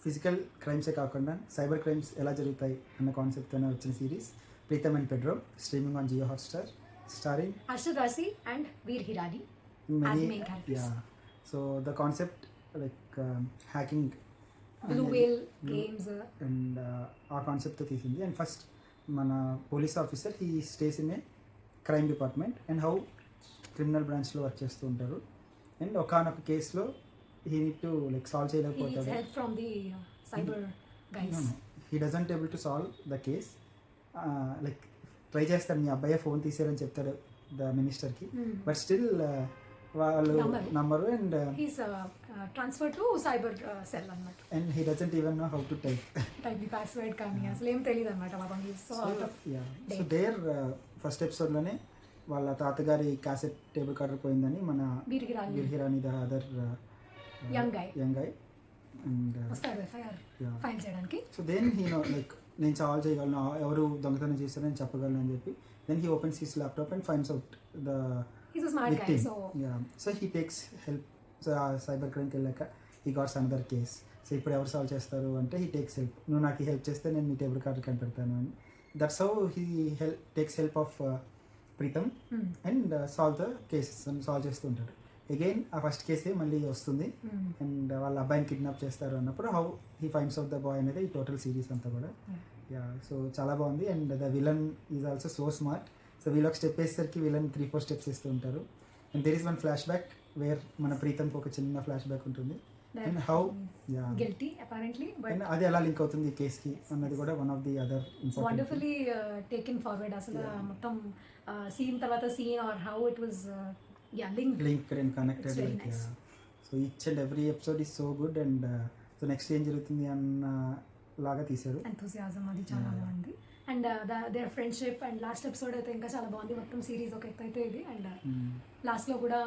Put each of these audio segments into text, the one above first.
Physical క్రైమ్సే కాకుండా cyber crimes ఎలా జరుగుతాయి అన్న కాన్సెప్ట్తోనే వచ్చిన series Pritam and Pedro, streaming on Jio Hotstar, starring Arshad Rasi and Veer Hirani as main characters. So the concept like hacking Blue Whale games. And ఆ కాన్సెప్ట్తో తీసింది. అండ్ ఫస్ట్ మన police officer he stays in a crime department and how criminal బ్రాంచ్లో work చేస్తూ ఉంటారు. And ఒకనొక కేసులో he need to like solve He needs చేయలేకపోతాడు. help from the cyber guys. He doesn't able to solve the case. Like try చేస్తాడు, మీ అబ్బాయి phone తీసారని చెప్తాడు the మినిస్టర్కి, but still వాళ్ళు number and He's transferred to cyber cell అన్నమాట. And he doesn't even know how to type. Type the password కానీ అసలు ఏం తెలియదు అనమాట పాపం. సో దేర్ ఫస్ట్ ఎపిసోడ్లోనే వాళ్ళ తాతగారి క్యాసెట్ టేబుల్ కటర్ పోయిందని మన Veer Hirani the other young guy and వస్తాడు ఎఫ్ఐఆర్ ఫైల్ చేయడానికి. So then he know like నేను సాల్వ్ చేయగలను, ఎవరు దొంగతనం చేస్తారని చెప్పగలను అని చెప్పి then he opens his laptop and finds out the He's a smart guy, so he takes help. So ఆ సైబర్ క్రైమ్కి వెళ్ళాక he gots another case. So ఇప్పుడు ఎవరు సాల్వ్ చేస్తారు అంటే హీ టేక్స్ హెల్ప్, నువ్వు నాకు హెల్ప్ చేస్తే నేను మీ టేబుల్ కార్డు కనిపెడతాను అని. That's how he takes help of Pritam and solve the cases అని సాల్వ్ చేస్తూ ఉంటాడు. అగైన్ ఆ ఫస్ట్ కేసే మళ్ళీ వస్తుంది అండ్ వాళ్ళ అబ్బాయిని కిడ్నాప్ చేస్తారు అన్నప్పుడు how he finds out the boy అనేది ఈ టోటల్ సిరీస్ అంతా కూడా. సో చాలా బాగుంది. And the villain is also so smart. So వీళ్ళు ఒక స్టెప్ వేసేసరికి విలన్ 3-4 స్టెప్స్ వేస్తూ ఉంటారు. And there is one flash back where మన ప్రీతంకి ఒక చిన్న ఫ్లాష్ బ్యాక్ ఉంటుంది. And how guilty apparently, but అది ఎలా లింక్ అవుతుంది ఈ కేస్కి అన్నది కూడా one of the other important. wonderfully taken forward. అసలు మొత్తం సీన్ తర్వాత scene are how it was linked and connected. It's very like nice. So each and every episode is so good. And so next ఏం జరుగుతుంది అన్న లాగా తీశారు. Enthusiasm అది చాలా బాగుంది. And their friendship and last episode అయితే ఇంకా చాలా బాగుంది. మొత్తం సిరీస్ ఒక ఎత్తు అయితే ఇది. అండ్ లాస్ట్లో కూడా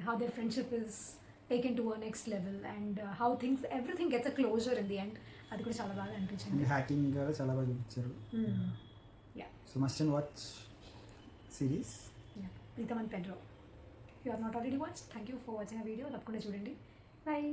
how their friendship is taken to a next level and how things everything gets a closer in the end. అది కూడా చాలా బాగా అనిపించింది. హ్యాకింగ్ కూడా చాలా బాగా చూపించారు. So must and watch series Pritam and Pedro. If you have not already watched, thank you for watching a video. తప్పకుండా చూడండి. Bye.